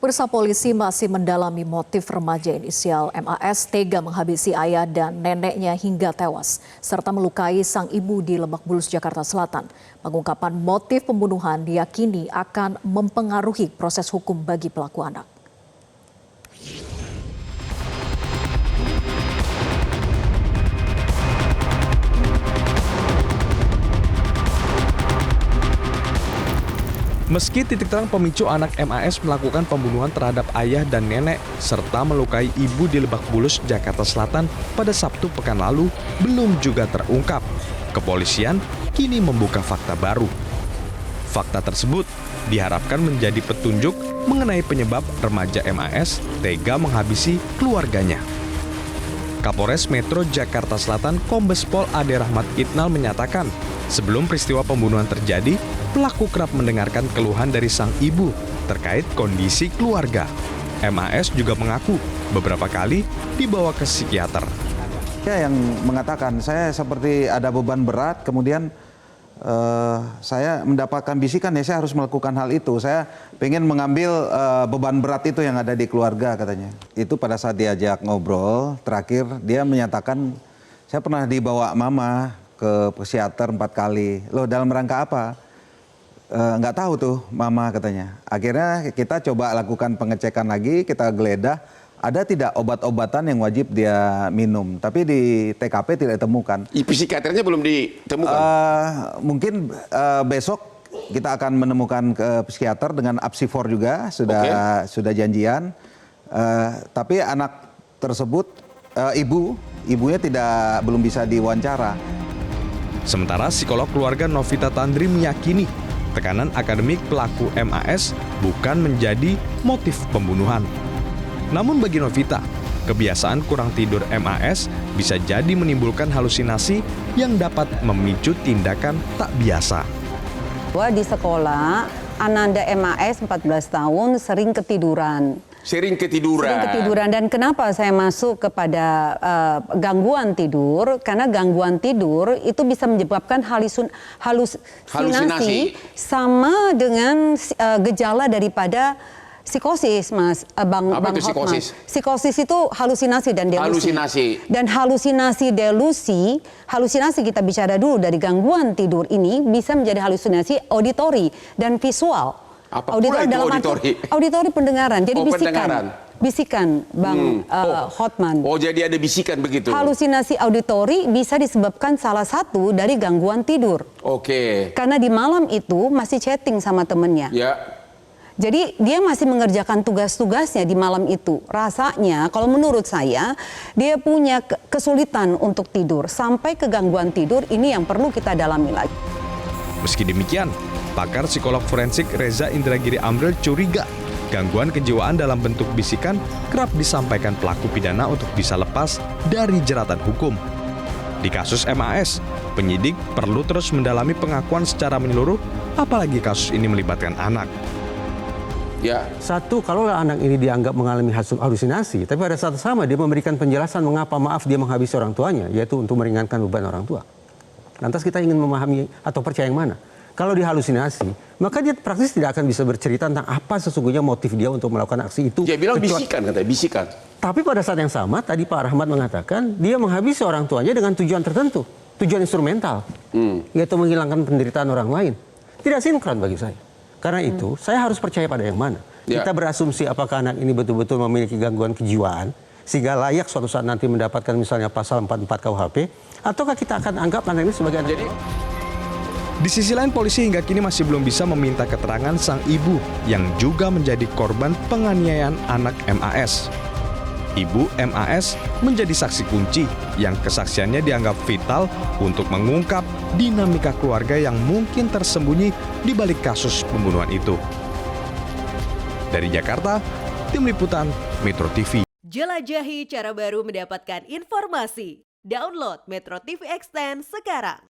Pemirsa, polisi masih mendalami motif remaja inisial MAS tega menghabisi ayah dan neneknya hingga tewas, serta melukai sang ibu di Lebak Bulus, Jakarta Selatan. Pengungkapan motif pembunuhan diyakini akan mempengaruhi proses hukum bagi pelaku anak. Meski titik terang pemicu anak MAS melakukan pembunuhan terhadap ayah dan nenek serta melukai ibu di Lebak Bulus, Jakarta Selatan pada Sabtu pekan lalu belum juga terungkap. Kepolisian kini membuka fakta baru. Fakta tersebut diharapkan menjadi petunjuk mengenai penyebab remaja MAS tega menghabisi keluarganya. Kapolres Metro Jakarta Selatan Kombes Pol Ade Rahmat Itnal menyatakan, sebelum peristiwa pembunuhan terjadi, pelaku kerap mendengarkan keluhan dari sang ibu terkait kondisi keluarga. MAS juga mengaku beberapa kali dibawa ke psikiater. Yang mengatakan saya seperti ada beban berat, kemudian saya mendapatkan bisikan ya saya harus melakukan hal itu. Saya pengen mengambil beban berat itu yang ada di keluarga katanya. Itu pada saat diajak ngobrol, terakhir dia menyatakan saya pernah dibawa mama ke psikiater 4 kali. Loh, dalam rangka apa? Nggak tahu tuh mama katanya. Akhirnya kita coba lakukan pengecekan lagi, kita geledah. Ada tidak obat-obatan yang wajib dia minum, tapi di TKP tidak ditemukan. Psikiaternya belum ditemukan? Mungkin besok kita akan menemukan ke psikiater dengan apsifor juga, sudah janjian. Tapi anak tersebut, ibunya belum bisa diwawancara. Sementara psikolog keluarga Novita Tandri meyakini tekanan akademik pelaku MAS bukan menjadi motif pembunuhan. Namun bagi Novita, kebiasaan kurang tidur MAS bisa jadi menimbulkan halusinasi yang dapat memicu tindakan tak biasa. Di sekolah, Ananda MAS 14 tahun sering ketiduran. Sering ketiduran. Dan kenapa saya masuk kepada gangguan tidur? Karena gangguan tidur itu bisa menyebabkan halusinasi sama dengan gejala daripada psikosis, Mas, Bang Hotman. Psikosis itu halusinasi dan delusi. Dan halusinasi kita bicara dulu dari gangguan tidur ini bisa menjadi halusinasi auditori dan visual. Apa pula itu auditori? Auditori pendengaran, jadi bisikan, Bang Hotman. Oh, jadi ada bisikan begitu? Halusinasi auditori bisa disebabkan salah satu dari gangguan tidur. Oke. Karena di malam itu masih chatting sama temennya. Ya. Jadi dia masih mengerjakan tugas-tugasnya di malam itu. Rasanya kalau menurut saya dia punya kesulitan untuk tidur. Sampai ke gangguan tidur ini yang perlu kita dalami lagi. Meski demikian, pakar psikolog forensik Reza Indragiri Amril curiga gangguan kejiwaan dalam bentuk bisikan kerap disampaikan pelaku pidana untuk bisa lepas dari jeratan hukum. Di kasus MAS, penyidik perlu terus mendalami pengakuan secara menyeluruh, apalagi kasus ini melibatkan anak. Ya. Satu, kalau anak ini dianggap mengalami halusinasi, tapi pada saat sama dia memberikan penjelasan mengapa dia menghabisi orang tuanya, yaitu untuk meringankan beban orang tua. Lantas kita ingin memahami atau percaya yang mana? Kalau dia halusinasi, maka dia praktis tidak akan bisa bercerita tentang apa sesungguhnya motif dia untuk melakukan aksi itu. Dia bilang bisikan, katanya bisikan. Tapi pada saat yang sama, tadi Pak Rahmat mengatakan, dia menghabisi orang tuanya dengan tujuan tertentu, tujuan instrumental, yaitu menghilangkan penderitaan orang lain. Tidak sinkron bagi saya. Karena itu, saya harus percaya pada yang mana. Ya. Kita berasumsi apakah anak ini betul-betul memiliki gangguan kejiwaan, sehingga layak suatu saat nanti mendapatkan misalnya pasal 44 KUHP, ataukah kita akan anggap anak ini sebagai anak. Di sisi lain, polisi hingga kini masih belum bisa meminta keterangan sang ibu yang juga menjadi korban penganiayaan anak MAS. Ibu MAS menjadi saksi kunci yang kesaksiannya dianggap vital untuk mengungkap dinamika keluarga yang mungkin tersembunyi di balik kasus pembunuhan itu. Dari Jakarta, Tim Liputan Metro TV. Jelajahi cara baru mendapatkan informasi. Download Metro TV Extend sekarang.